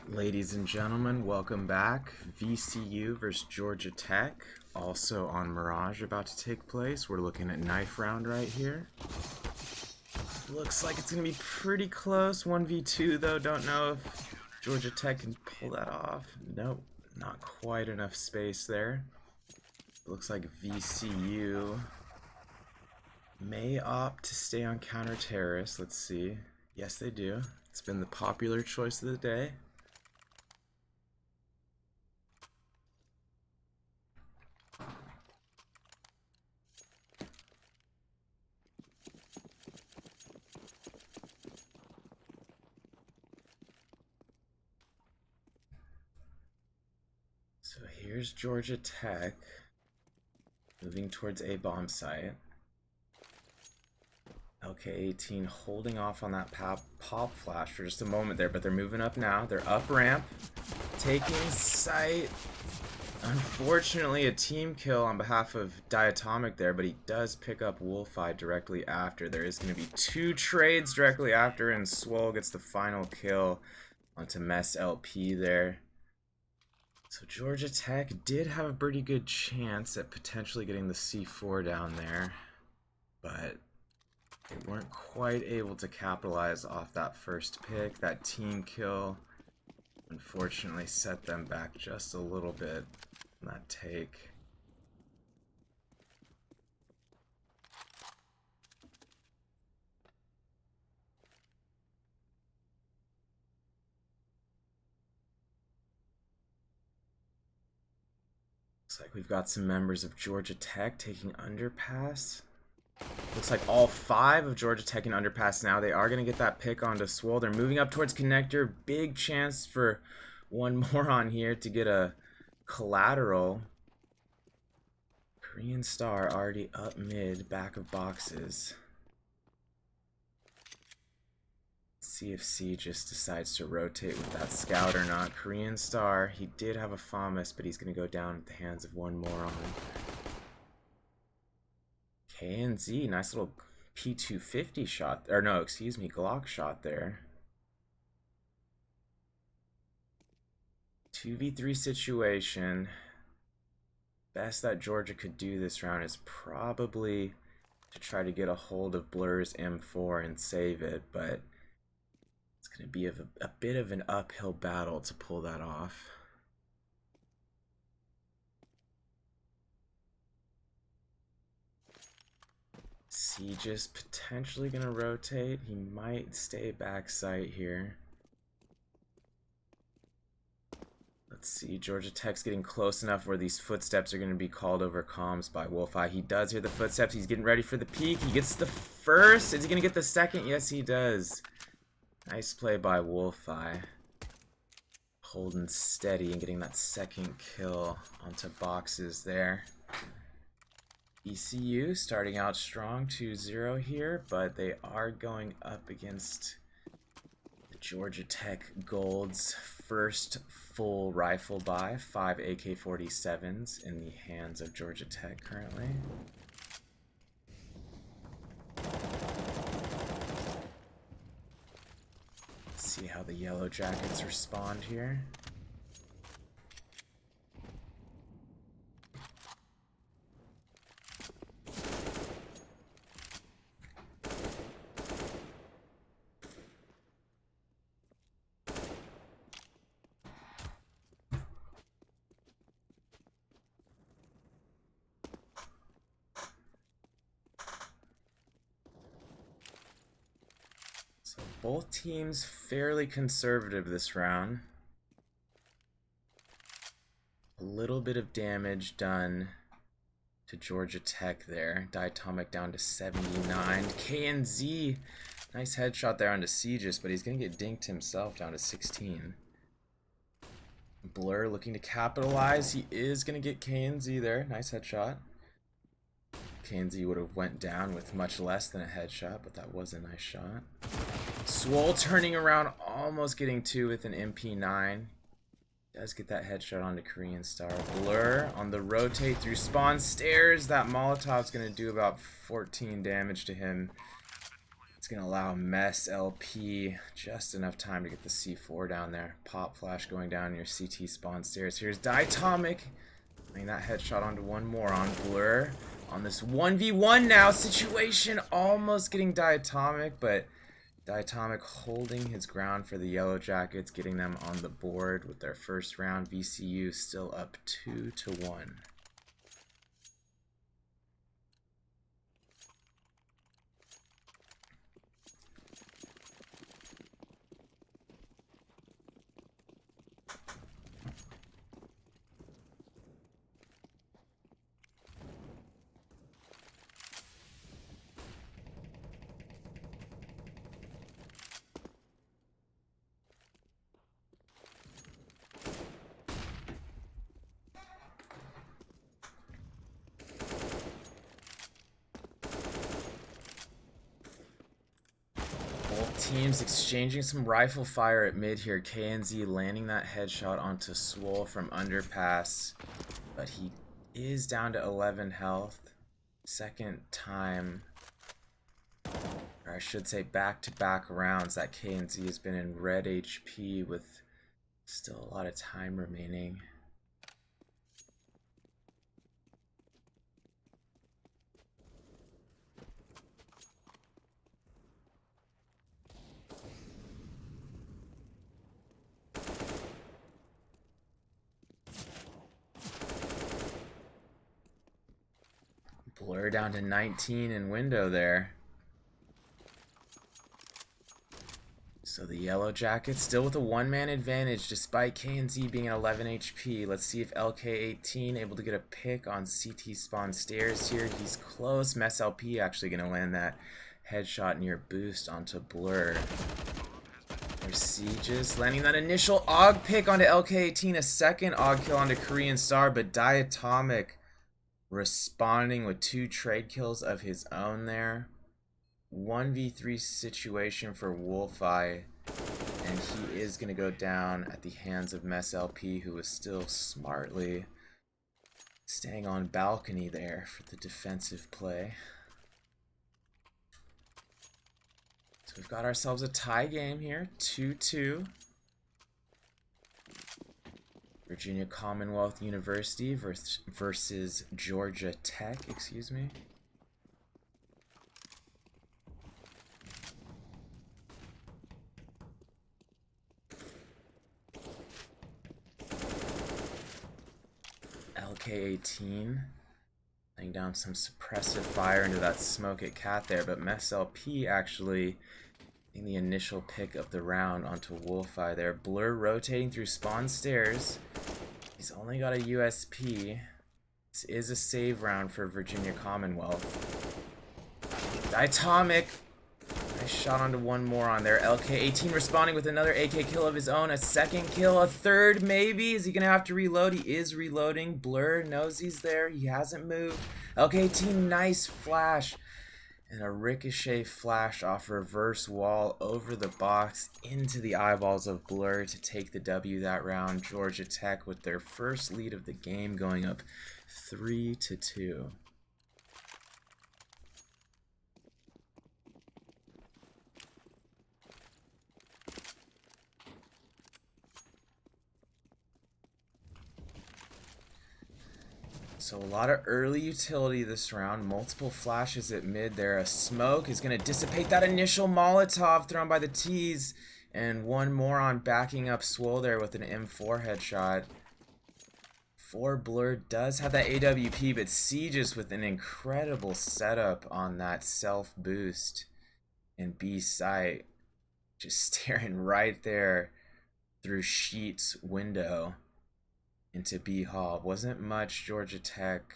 Ladies and gentlemen, welcome back. VCU versus Georgia Tech, also on Mirage, about to take place. We're looking at knife round right here. Looks like it's going to be pretty close. 1v2 though, don't know if Georgia Tech can pull that off. Nope, not quite enough space there. Looks like VCU may opt to stay on counter-terrorist. Let's see. Yes, they do. It's been the popular choice of the day. So here's Georgia Tech moving towards a bomb site. LK18 holding off on that pop flash for just a moment there, but they're moving up now. They're up ramp, taking site. Unfortunately, a team kill on behalf of Diatomic there, but he does pick up Wolfeye directly after. There is going to be two trades directly after, and Swole gets the final kill onto Mess LP there. So Georgia Tech did have a pretty good chance at potentially getting the C4 down there, but they weren't quite able to capitalize off that first pick. That team kill unfortunately set them back just a little bit on that take. Looks like we've got some members of Georgia Tech taking underpass. Looks like all 5 of Georgia Tech in underpass now. They are going to get that pick onto Swole. They're moving up towards connector. Big chance for one more on here to get a collateral. Korean Star already up mid, back of boxes. CFC just decides to rotate with that scout or not. Korean Star, he did have a FAMAS, but he's going to go down at the hands of one moron. KNZ, nice little P250 shot, or no, excuse me, Glock shot there. 2v3 situation. Best that Georgia could do this round is probably to try to get a hold of Blur's M4 and save it, but it's going to be a bit of an uphill battle to pull that off. Siege is potentially going to rotate. He might stay backside here. Let's see, Georgia Tech's getting close enough where these footsteps are going to be called over comms by Wolfeye. He does hear the footsteps. He's getting ready for the peek. He gets the first. Is he going to get the second? Yes, he does. Nice play by Wolfeye. Holding steady and getting that second kill onto boxes there. VCU starting out strong, 2-0 here, but they are going up against the Georgia Tech Gold's first full rifle buy, 5 AK-47s in the hands of Georgia Tech currently. Let's see how the Yellow Jackets respond here. Both teams fairly conservative this round. A little bit of damage done to Georgia Tech there. Diatomic down to 79. KNZ, nice headshot there onto Sieges, but he's going to get dinked himself down to 16. Blur looking to capitalize. He is going to get KNZ there. Nice headshot. KNZ would have went down with much less than a headshot, but that was a nice shot. Swole turning around, almost getting 2 with an MP9. Does get that headshot onto Korean Star. Blur on the rotate through spawn stairs. That Molotov's going to do about 14 damage to him. It's going to allow Mess LP just enough time to get the C4 down there. Pop flash going down your CT spawn stairs. Here's Diatomic. Laying that headshot onto one more on Blur. On this 1v1 now situation. Almost getting Diatomic, but Diatomic holding his ground for the Yellow Jackets, getting them on the board with their first round. VCU still up 2-1. Teams exchanging some rifle fire at mid here. KNZ landing that headshot onto Swole from underpass, but he is down to 11 health. Second time, or I should say back-to-back rounds that KNZ has been in red HP with still a lot of time remaining. Blur down to 19 in window there. So the Yellow Jackets still with a one-man advantage despite KNZ being at 11 HP. Let's see if LK18 able to get a pick on CT spawn stairs here. He's close. Mess LP actually going to land that headshot near boost onto Blur. There's Sieges landing that initial AUG pick onto LK18. A second AUG kill onto Korean Star, but Diatomic responding with 2 trade kills of his own there. 1v3 situation for Wolfeye, and he is going to go down at the hands of Mess LP, who is still smartly staying on balcony there for the defensive play. So we've got ourselves a tie game here, 2-2. Virginia Commonwealth University versus Georgia Tech, excuse me. LK18 laying down some suppressive fire into that smoke at Cat there, but Mess LP actually in the initial pick of the round onto Wolfeye there. Blur rotating through spawn stairs. He's only got a USP. This is a save round for Virginia Commonwealth. Diatomic. Nice shot onto one more on there. LK18 responding with another AK kill of his own. A second kill, a third maybe. Is he going to have to reload? He is reloading. Blur knows he's there. He hasn't moved. LK18, nice flash. And a ricochet flash off reverse wall over the box into the eyeballs of Blur to take the W that round. Georgia Tech with their first lead of the game, going up 3-2. So a lot of early utility this round. Multiple flashes at mid there. A smoke is going to dissipate that initial Molotov thrown by the T's. And one more on backing up Swole there with an M4 headshot. 4 Blur does have that AWP, but Sieges with an incredible setup on that self boost in B site. Just staring right there through Sheet's window into B Hall. Wasn't much Georgia Tech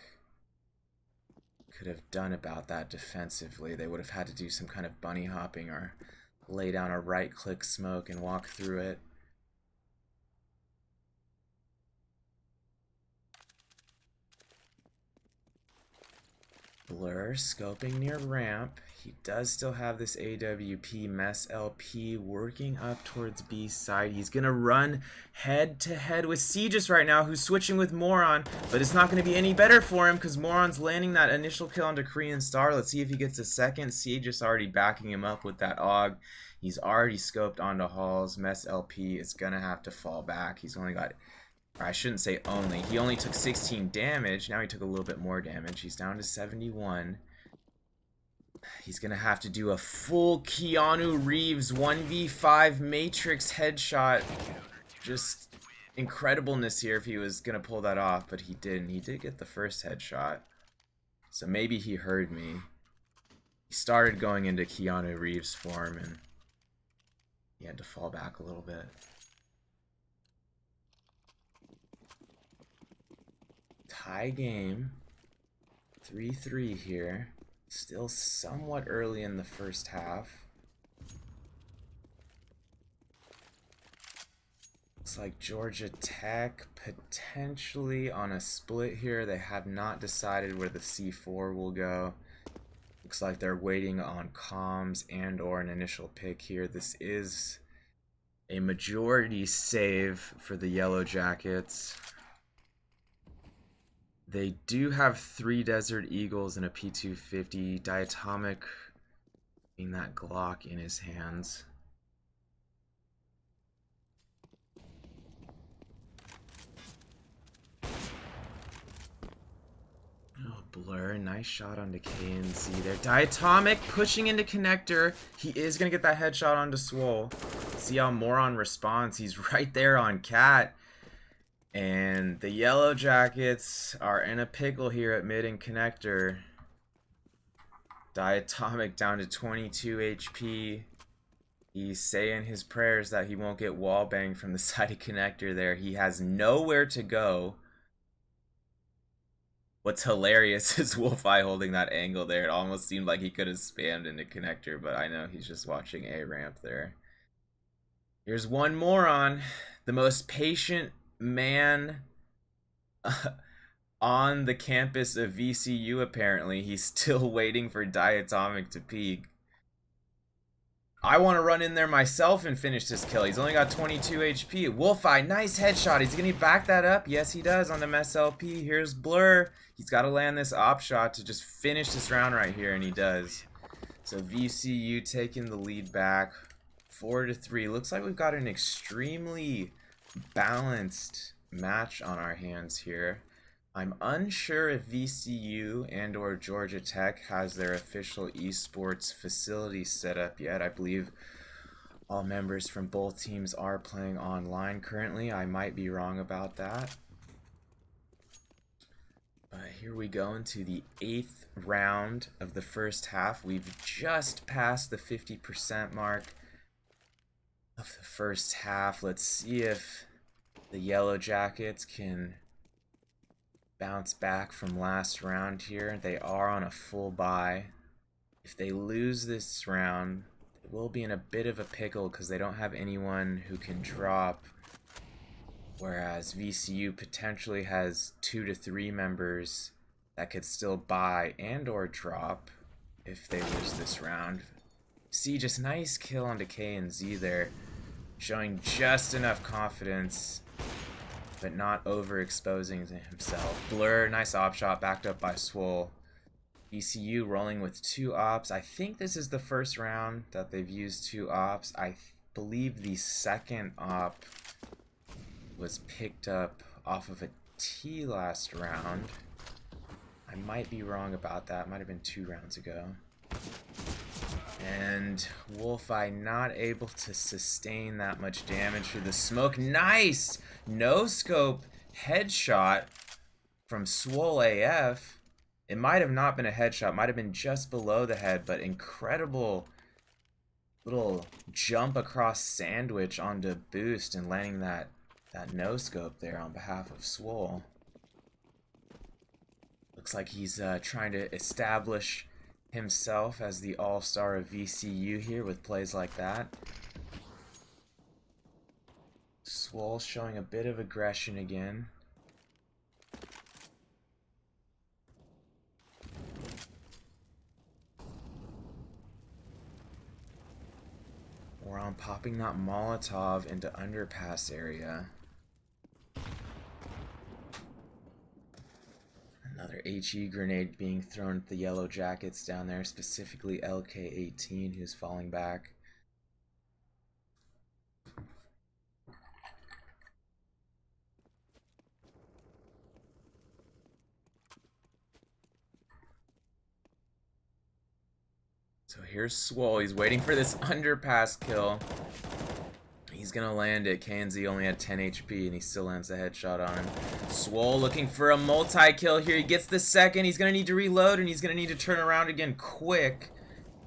could have done about that defensively. They would have had to do some kind of bunny hopping or lay down a right click smoke and walk through it. Blur scoping near ramp. He does still have this AWP. Mess LP working up towards B side. He's gonna run head to head with Aegis right now, who's switching with Moron, but it's not gonna be any better for him because Moron's landing that initial kill onto Korean Star. Let's see if he gets a second. Aegis already backing him up with that AUG. He's already scoped onto Halls. Mess LP is gonna have to fall back. He's only got, or I shouldn't say only, he only took 16 damage. Now he took a little bit more damage. He's down to 71. He's gonna have to do a full Keanu Reeves 1v5 Matrix headshot. Just incredibleness here if he was gonna pull that off, but he didn't. He did get the first headshot, so maybe he heard me. He started going into Keanu Reeves form and he had to fall back a little bit. Tie game, 3-3 here. Still somewhat early in the first half. Looks like Georgia Tech potentially on a split here. They have not decided where the C4 will go. Looks like they're waiting on comms and or an initial pick here. This is a majority save for the Yellow Jackets. They do have 3 Desert Eagles and a P250. Diatomic being that Glock in his hands. Oh, Blur, nice shot onto KNZ there. Diatomic pushing into connector. He is going to get that headshot onto Swole. See how Moron responds. He's right there on Cat. And the Yellow Jackets are in a pickle here at mid and connector. Diatomic down to 22 HP. He's saying his prayers that he won't get wall banged from the side of connector there. He has nowhere to go. What's hilarious is Wolfeye holding that angle there. It almost seemed like he could have spammed into connector, but I know he's just watching A ramp there. Here's one Moron, the most patient man on the campus of VCU. Apparently he's still waiting for Diatomic to peak. I want to run in there myself and finish this kill. He's only got 22 HP. Wolfeye, nice headshot. He's gonna back that up. Yes, he does on the MSLP. Here's Blur. He's got to land this op shot to just finish this round right here, and he does. So VCU taking the lead back 4-3. Looks like we've got an extremely balanced match on our hands here. I'm unsure if VCU and or Georgia Tech has their official esports facility set up yet. I believe all members from both teams are playing online currently. I might be wrong about that. But here we go into the 8th round of the first half. We've just passed the 50% mark of the first half. Let's see if the Yellow Jackets can bounce back from last round here. They are on a full bye. If they lose this round, they will be in a bit of a pickle because they don't have anyone who can drop, whereas VCU potentially has 2 to 3 members that could still buy and or drop if they lose this round. See, just nice kill onto K and Z there, showing just enough confidence but not overexposing himself. Blur, nice op shot backed up by Swole. VCU rolling with 2 ops. I think this is the first round that they've used 2 ops. I believe the second op was picked up off of a T last round. I might be wrong about that. Might have been 2 rounds ago. And Wolfeye not able to sustain that much damage through the smoke. Nice! No scope headshot from Swole AF. It might have not been a headshot. Might have been just below the head, but incredible little jump across sandwich onto boost and landing that no scope there on behalf of Swole. Looks like he's trying to establish himself as the all-star of VCU here with plays like that. Swole showing a bit of aggression again. Moron popping that Molotov into underpass area. Another HE grenade being thrown at the Yellow Jackets down there, specifically LK18, who's falling back. So here's Swole. He's waiting for this underpass kill. He's gonna land it. KNZ only had 10 HP and he still lands a headshot on him. Swole looking for a multi-kill here. He gets the second. He's gonna need to reload and he's gonna need to turn around again quick.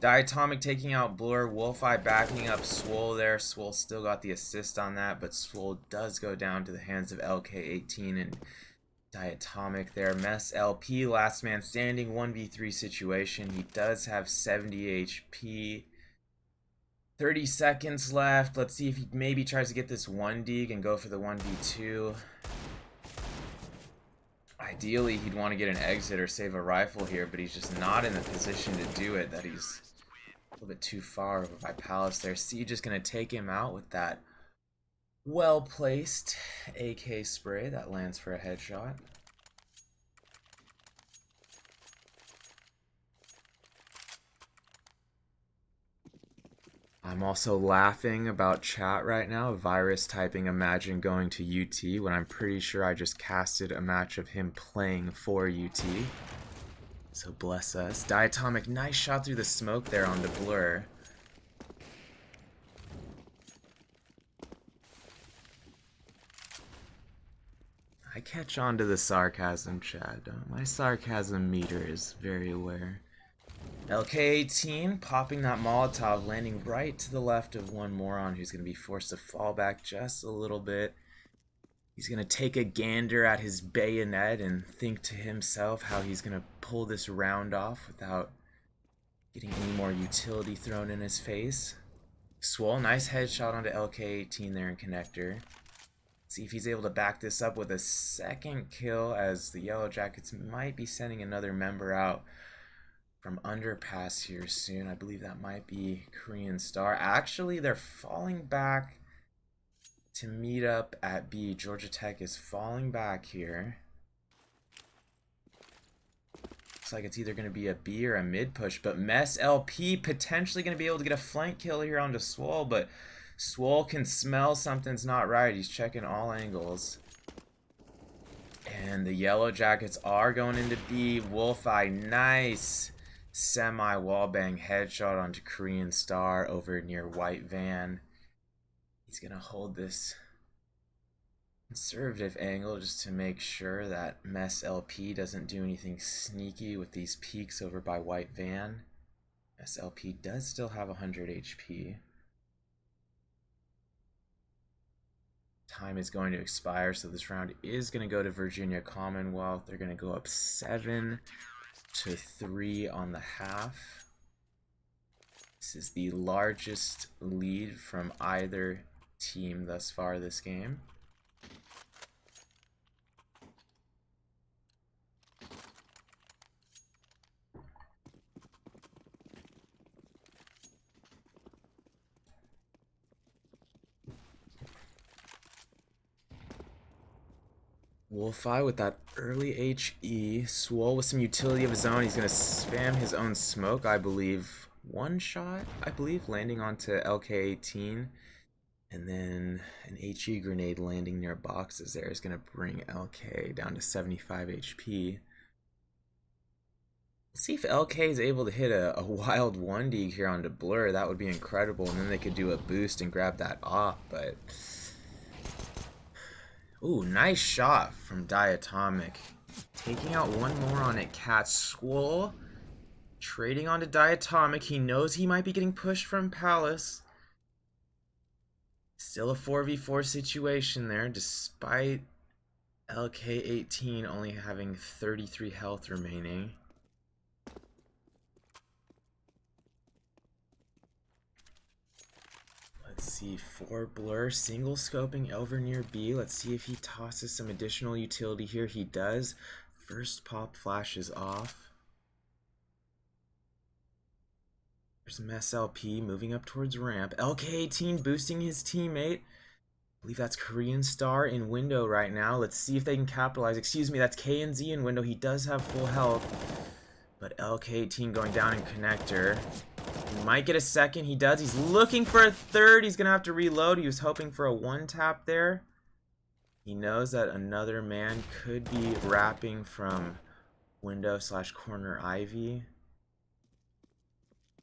Diatomic taking out Blur. Wolfeye backing up Swole there. Swole still got the assist on that, but Swole does go down to the hands of LK18 and Diatomic there. Mess LP, last man standing, 1v3 situation. He does have 70 HP. 30 seconds left. Let's see if he maybe tries to get this 1 dig and go for the 1v2. Ideally, he'd want to get an exit or save a rifle here, but he's just not in the position to do it. That he's a little bit too far over by Palace there. Siege is going to take him out with that well-placed AK spray that lands for a headshot. I'm also laughing about chat right now. Virus typing imagine going to UT when I'm pretty sure I just casted a match of him playing for UT. So bless us. Diatomic, nice shot through the smoke there on the Blur. I catch on to the sarcasm, chat. My sarcasm meter is very aware. LK18 popping that Molotov, landing right to the left of one moron who's going to be forced to fall back just a little bit. He's going to take a gander at his bayonet and think to himself how he's going to pull this round off without getting any more utility thrown in his face. Swole, nice headshot onto LK18 there in connector. See if he's able to back this up with a second kill, as the Yellow Jackets might be sending another member out from underpass here soon. I believe that might be Korean Star. Actually, they're falling back to meet up at B. Georgia Tech is falling back here. Looks like it's either going to be a B or a mid push, but Mess LP potentially going to be able to get a flank kill here onto Swole, but Swole can smell something's not right. He's checking all angles. And the Yellow Jackets are going into B. Wolfeye, nice semi-wallbang headshot onto Korean Star over near White Van. He's going to hold this conservative angle just to make sure that Mess LP doesn't do anything sneaky with these peaks over by White Van. Mess LP does still have 100 HP. Time is going to expire, so this round is going to go to Virginia Commonwealth. They're going to go up 7-3 on the half. This is the largest lead from either team thus far this game. Wolfeye with that early HE. Swole with some utility of his own. He's going to spam his own smoke, I believe. One shot, I believe, landing onto LK18. And then an HE grenade landing near boxes there is going to bring LK down to 75 HP. Let's see if LK is able to hit a wild 1D here onto Blur. That would be incredible. And then they could do a boost and grab that off, but... Ooh, nice shot from Diatomic. Taking out one more on it. Cat Swole trading onto Diatomic. He knows he might be getting pushed from Palace. Still a 4v4 situation there, despite LK18 only having 33 health remaining. Let's see, for Blur, single scoping over near B. Let's see if he tosses some additional utility here. He does. First pop flash is off. There's MSLP moving up towards ramp. LK18 boosting his teammate. I believe that's Korean Star in window right now. Let's see if they can capitalize. Excuse me, that's KNZ in window. He does have full health. But LK18 going down in connector. He might get a second. He does. He's looking for a third. He's going to have to reload. He was hoping for a one tap there. He knows that another man could be wrapping from window / corner Ivy.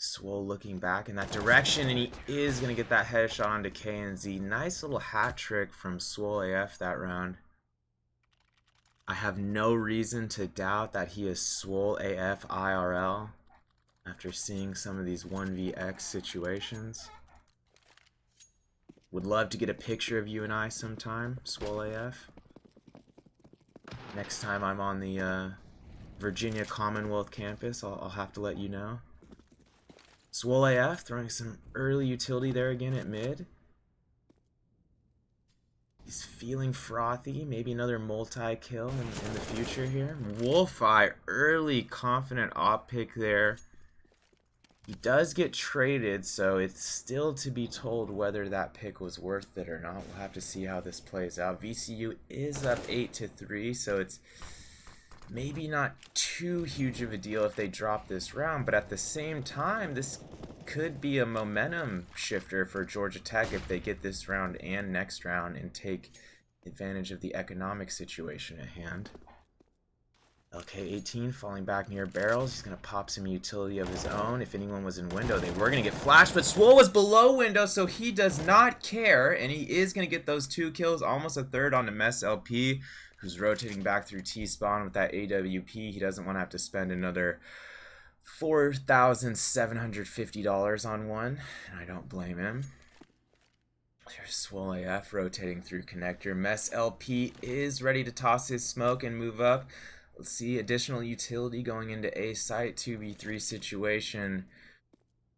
Swole looking back in that direction, and he is going to get that headshot onto KNZ. Nice little hat trick from Swole AF that round. I have no reason to doubt that he is Swole AF IRL after seeing some of these 1vx situations. Would love to get a picture of you and I sometime, Swole AF. Next time I'm on the Virginia Commonwealth campus, I'll have to let you know. Swole AF throwing some early utility there again at mid. He's feeling frothy. Maybe another multi-kill in the future here. Wolfeye, early confident op pick there. He does get traded, so it's still to be told whether that pick was worth it or not. We'll have to see how this plays out. VCU is up 8-3, so it's maybe not too huge of a deal if they drop this round, but at the same time, this could be a momentum shifter for Georgia Tech if they get this round and next round and take advantage of the economic situation at hand. LK18 falling back near barrels. He's going to pop some utility of his own. If anyone was in window, they were going to get flashed, but Swole was below window, so he does not care, and he is going to get those 2 kills, almost a third on the MSLP, who's rotating back through T-spawn with that AWP. He doesn't want to have to spend another $4,750 on one, and I don't blame him. There's Swole AF rotating through connector. MSLP is ready to toss his smoke and move up. Let's see, additional utility going into A site, 2v3 situation.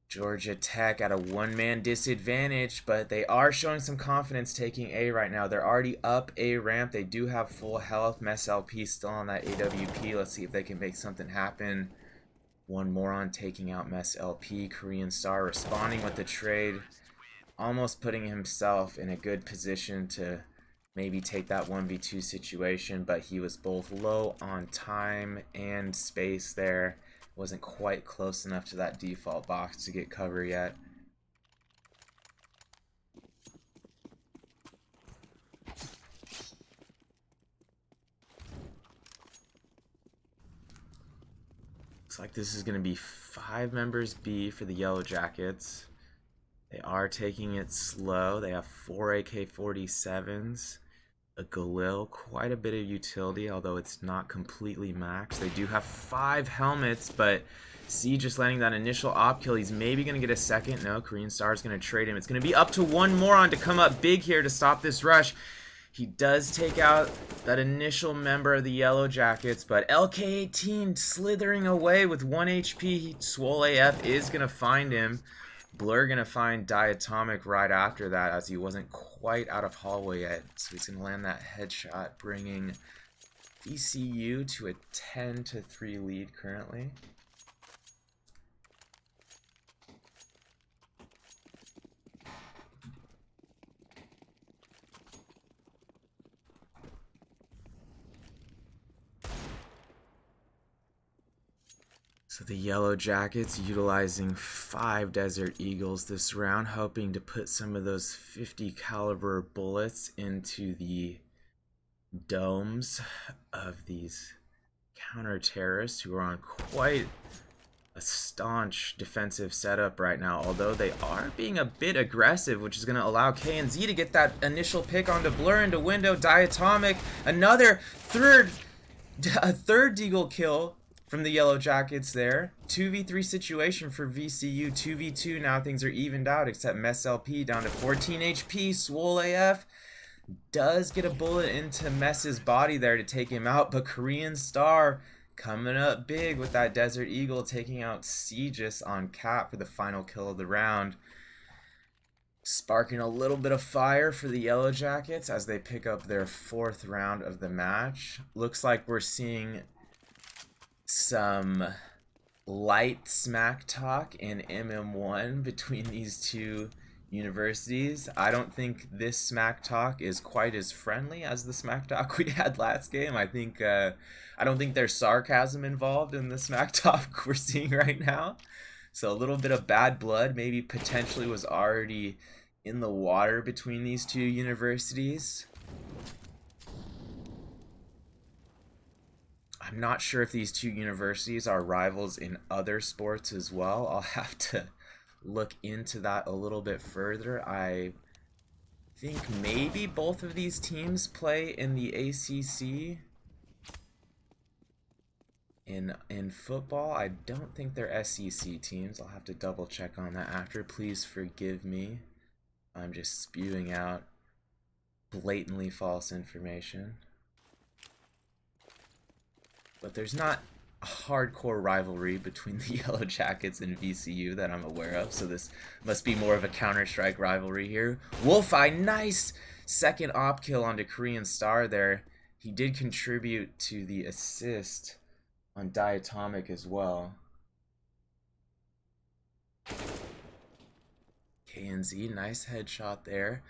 Georgia Tech at a one-man disadvantage, but they are showing some confidence taking A right now. They're already up A ramp. They do have full health. MSLP still on that AWP. Let's see if they can make something happen. One more on taking out MSLP. Korean Star responding with the trade. Almost putting himself in a good position to maybe take that 1v2 situation, but he was both low on time and space there. Wasn't quite close enough to that default box to get cover yet. Looks like this is going to be 5 members B for the Yellow Jackets. They are taking it slow. They have 4 AK-47s, a Galil, quite a bit of utility, although it's not completely maxed. They do have 5 helmets, but C just landing that initial op kill. He's maybe going to get a second. No, Korean Star is going to trade him. It's going to be up to 1 more on to come up big here to stop this rush. He does take out that initial member of the Yellow Jackets, but LK18 slithering away with 1 HP. Swole AF is going to find him. Blur going to find Diatomic right after that, as he wasn't quite out of hallway yet. So he's going to land that headshot, bringing VCU to a 10-3 lead currently. So the Yellow Jackets utilizing 5 Desert Eagles this round, hoping to put some of those 50 caliber bullets into the domes of these counter-terrorists who are on quite a staunch defensive setup right now, although they are being a bit aggressive, which is going to allow KNZ to get that initial pick onto Blur into window. Diatomic, another third Deagle kill from the Yellow Jackets there. 2v3 situation for VCU. 2v2 now, things are evened out, except MSLP down to 14 HP. Swole AF does get a bullet into Mess's body there to take him out, but Korean Star coming up big with that Desert Eagle, taking out Segis on cap for the final kill of the round. Sparking a little bit of fire for the Yellow Jackets as they pick up their 4th round of the match. Looks like we're seeing some light smack talk in MM1 between these two universities. I don't think this smack talk is quite as friendly as the smack talk we had last game. I don't think there's sarcasm involved in the smack talk we're seeing right now. So a little bit of bad blood maybe potentially was already in the water between these two universities. I'm not sure if these two universities are rivals in other sports as well. I'll have to look into that a little bit further. I think maybe both of these teams play in the ACC in football. I don't think they're SEC teams. I'll have to double check on that after. Please forgive me. I'm just spewing out blatantly false information. But there's not a hardcore rivalry between the Yellow Jackets and VCU that I'm aware of, so this must be more of a Counter-Strike rivalry here. Wolfeye, nice second op kill onto Korean Star there. He did contribute to the assist on Diatomic as well. KNZ, nice headshot there.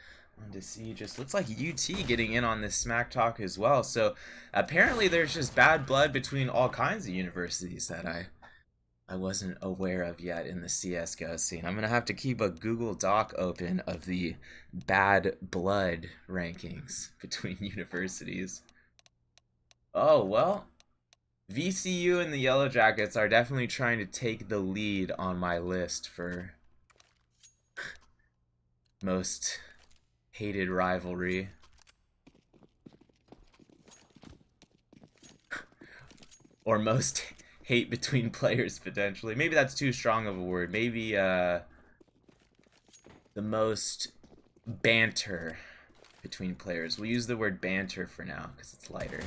On to see, just looks like UT getting in on this smack talk as well. So apparently there's just bad blood between all kinds of universities that I wasn't aware of yet in the CSGO scene. I'm gonna have to keep a Google Doc open of the bad blood rankings between universities. Oh well, VCU and the Yellow Jackets are definitely trying to take the lead on my list for most hated rivalry. Or most hate between players, potentially. Maybe that's too strong of a word. Maybe the most banter between players. We'll use the word banter for now because it's lighter.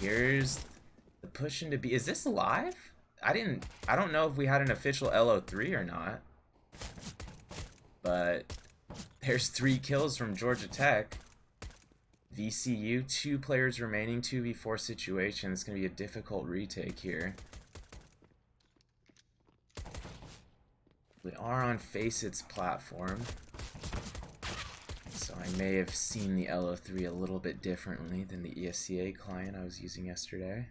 Here's the push into B. Is this live? I don't know if we had an official LO3 or not. But there's 3 kills from Georgia Tech. VCU, 2 players remaining, 2v4 situation. It's going to be a difficult retake here. We are on Facet's platform, so I may have seen the LO3 a little bit differently than the ESCA client I was using yesterday.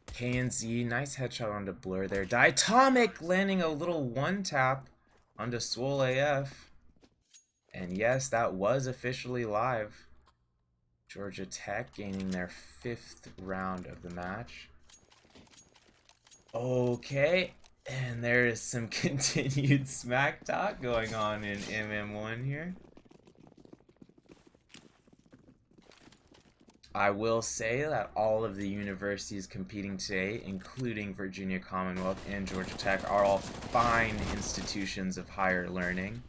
KNZ, nice headshot onto Blur there. Diatomic landing a little one-tap onto Swole AF. And yes, that was officially live. Georgia Tech gaining their 5th round of the match. Okay, and there is some continued smack talk going on in MM1 here. I will say that all of the universities competing today, including Virginia Commonwealth and Georgia Tech, are all fine institutions of higher learning.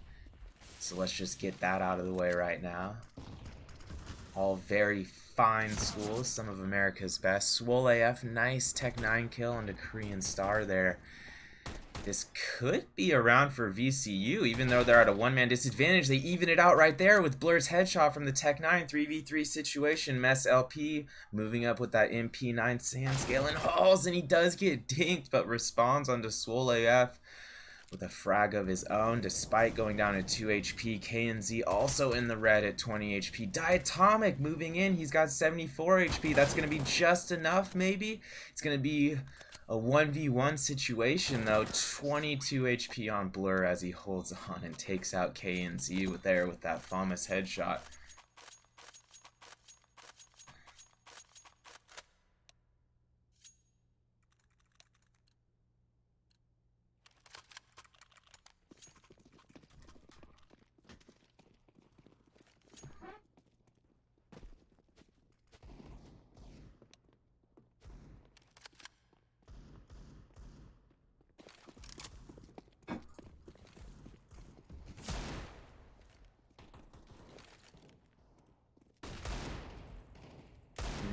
So let's just get that out of the way right now. All very fine schools, some of America's best. Swole AF, nice Tech 9 kill onto Korean Star there. This could be a round for VCU, even though they're at a one-man disadvantage. They even it out right there with Blur's headshot from the Tech 9 3v3 situation. Mess LP moving up with that MP9 sand scale and hauls, and he does get dinked, but responds onto Swole AF with a frag of his own, despite going down to 2 HP. KNZ also in the red at 20 HP. Diatomic moving in. He's got 74 HP. That's going to be just enough, maybe. It's going to be a 1v1 situation, though. 22 HP on Blur as he holds on and takes out KNZ with that famous headshot.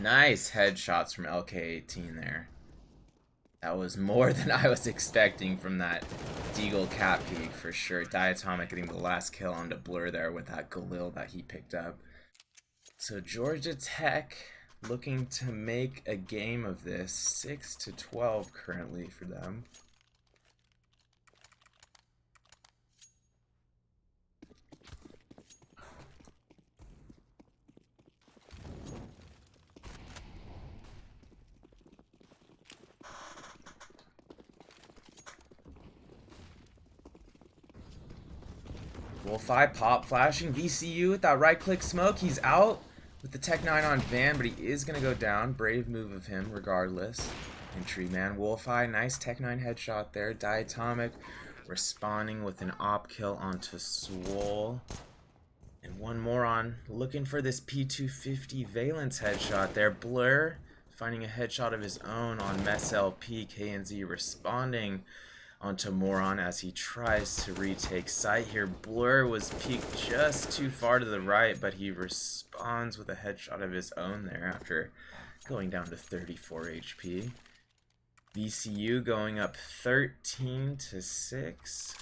Nice headshots from LK18 there. That was more than I was expecting from that Deagle cap peek for sure. Diatomic getting the last kill onto Blur there with that Galil that he picked up. So Georgia Tech looking to make a game of this. 6-12 currently for them. Wolf-Eye pop flashing. VCU with that right-click smoke. He's out with the Tech 9 on Van, but he is going to go down. Brave move of him regardless. Entry man. Wolf-Eye, nice Tech 9 headshot there. Diatomic responding with an op kill onto Swole. And one more on. Looking for this P250 Valence headshot there. Blur finding a headshot of his own on Mess LP. KNZ responding onto Moron as he tries to retake site here. Blur was peeked just too far to the right, but he responds with a headshot of his own there after going down to 34 HP. VCU going up 13-6.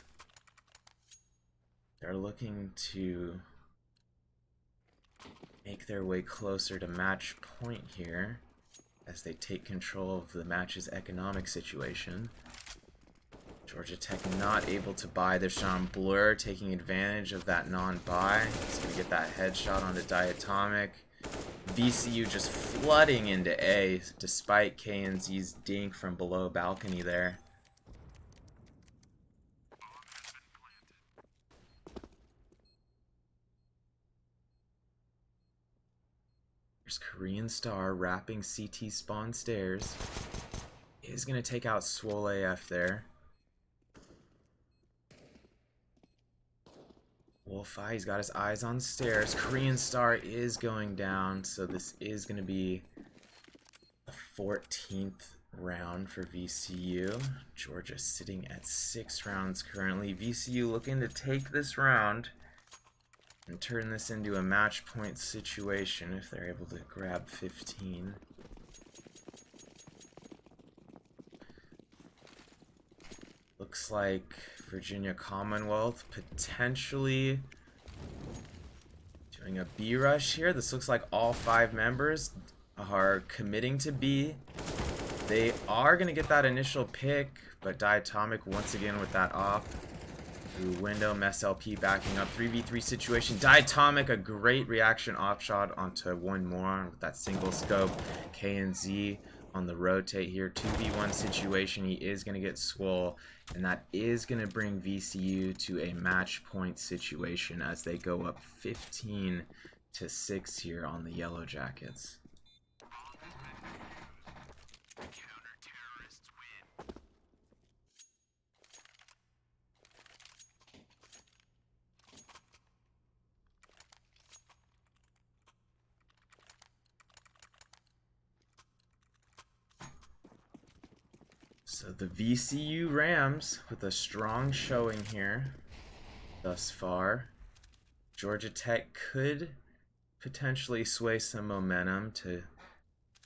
They're looking to make their way closer to match point here as they take control of the match's economic situation. Georgia Tech not able to buy their shot. Blur taking advantage of that non-buy. He's going to get that headshot onto Diatomic. VCU just flooding into A despite KNZ's dink from below balcony there. There's Korean Star wrapping CT spawn stairs. Is going to take out Swole AF there. Wolf-Eye, he's got his eyes on stairs. Korean Star is going down, so this is going to be a 14th round for VCU. Georgia sitting at 6 rounds currently. VCU looking to take this round and turn this into a match point situation if they're able to grab 15. Looks like Virginia Commonwealth potentially doing a B rush here. This looks like all 5 members are committing to B. They are going to get that initial pick, but Diatomic once again with that op through window. Mess LP backing up. 3v3 situation. Diatomic, a great reaction op shot onto one more with that single scope. KNZ on the rotate here. 2v1 situation. He is going to get Swole, and that is going to bring VCU to a match point situation as they go up 15-6 here on the Yellow Jackets. So the VCU Rams with a strong showing here thus far. Georgia Tech could potentially sway some momentum to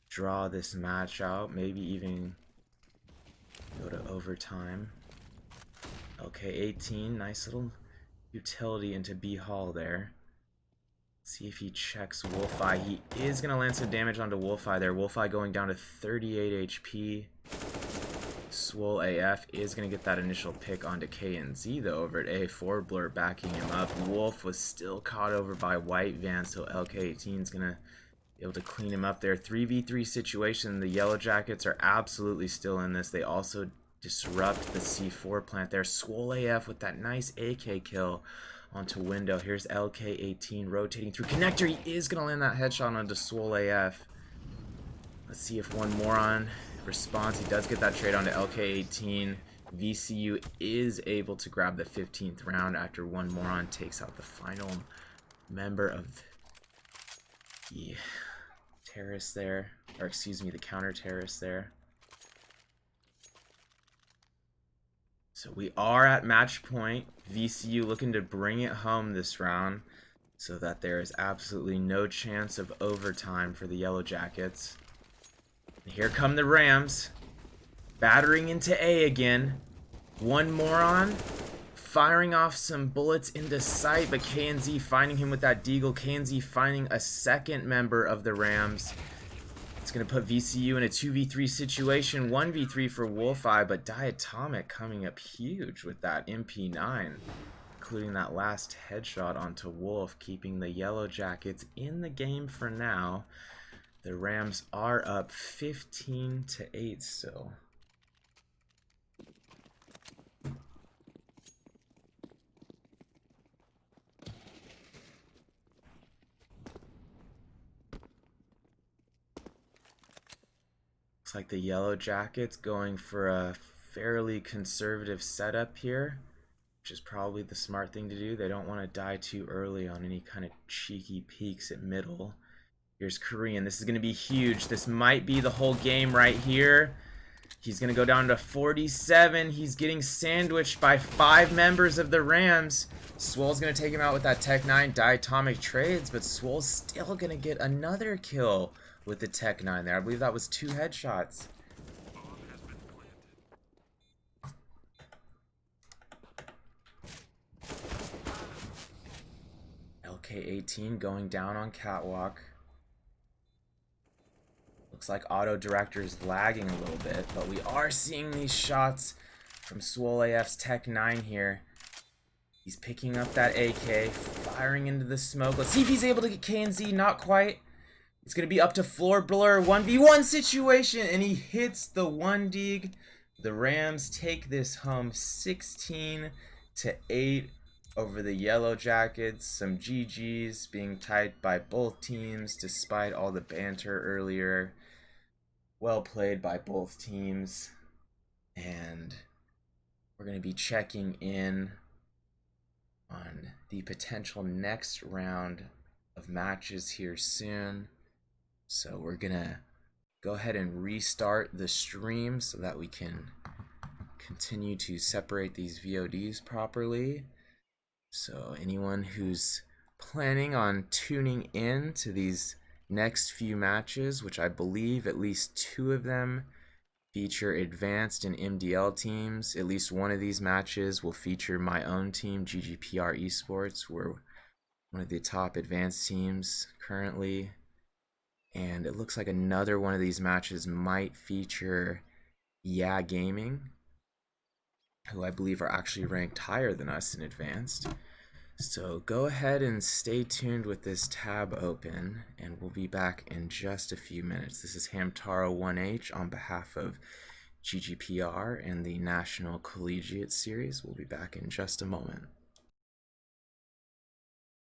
draw this match out, maybe even go to overtime. LK18, nice little utility into B Hall there. Let's see if he checks Wolf-Eye. He is going to land some damage onto Wolf-Eye there. Wolf-Eye going down to 38 HP. Swole AF is going to get that initial pick onto KNZ though over at A4. Blur backing him up. Wolf was still caught over by White Van, so LK18 is going to be able to clean him up there. 3v3 situation. The Yellow Jackets are absolutely still in this. They also disrupt the C4 plant there. Swole AF with that nice AK kill onto window. Here's LK18 rotating through connector. He is going to land that headshot onto Swole AF. Let's see if one moron response. He does get that trade onto LK18. VCU is able to grab the 15th round after one moron takes out the final member of the terrorist there, or excuse me, the counter terrorist there. So we are at match point. VCU looking to bring it home this round so that there is absolutely no chance of overtime for the Yellow Jackets. Here come the Rams, battering into A again. One moron firing off some bullets into sight, but KNZ finding him with that deagle. KNZ finding a second member of the Rams It's going to put VCU in a 2v3 situation, 1v3 for Wolfeye, but Diatomic coming up huge with that MP9, including that last headshot onto Wolf, keeping the Yellow Jackets in the game for now. The Rams are up 15-8 still. Looks like the Yellow Jackets going for a fairly conservative setup here, which is probably the smart thing to do. They don't want to die too early on any kind of cheeky peeks at middle. Here's Korean. This is going to be huge. This might be the whole game right here. He's going to go down to 47. He's getting sandwiched by 5 members of the Rams. Swole's going to take him out with that Tech 9 Diatomic trades, but Swole's still going to get another kill with the Tech 9 there. I believe that was 2 headshots. LK18 going down on Catwalk. Looks like Auto Director is lagging a little bit, but we are seeing these shots from Swole AF's Tech 9 here. He's picking up that AK, firing into the smoke. Let's see if he's able to get KNZ. Not quite. It's going to be up to Floor Blur, 1v1 situation, and he hits the 1-dig. The Rams take this home 16-8 over the Yellow Jackets. Some GGs being tied by both teams despite all the banter earlier. Well played by both teams. And we're going to be checking in on the potential next round of matches here soon. So we're gonna go ahead and restart the stream so that we can continue to separate these VODs properly. So anyone who's planning on tuning in to these next few matches, which I believe at least 2 of them feature advanced and MDL teams, at least one of these matches will feature my own team, GGPR Esports. We're one of the top advanced teams currently. And it looks like another one of these matches might feature Yeah Gaming, who I believe are actually ranked higher than us in advanced. So go ahead and stay tuned with this tab open, and we'll be back in just a few minutes. This is Hamtaro1H on behalf of GGPR and the National Collegiate Series. We'll be back in just a moment.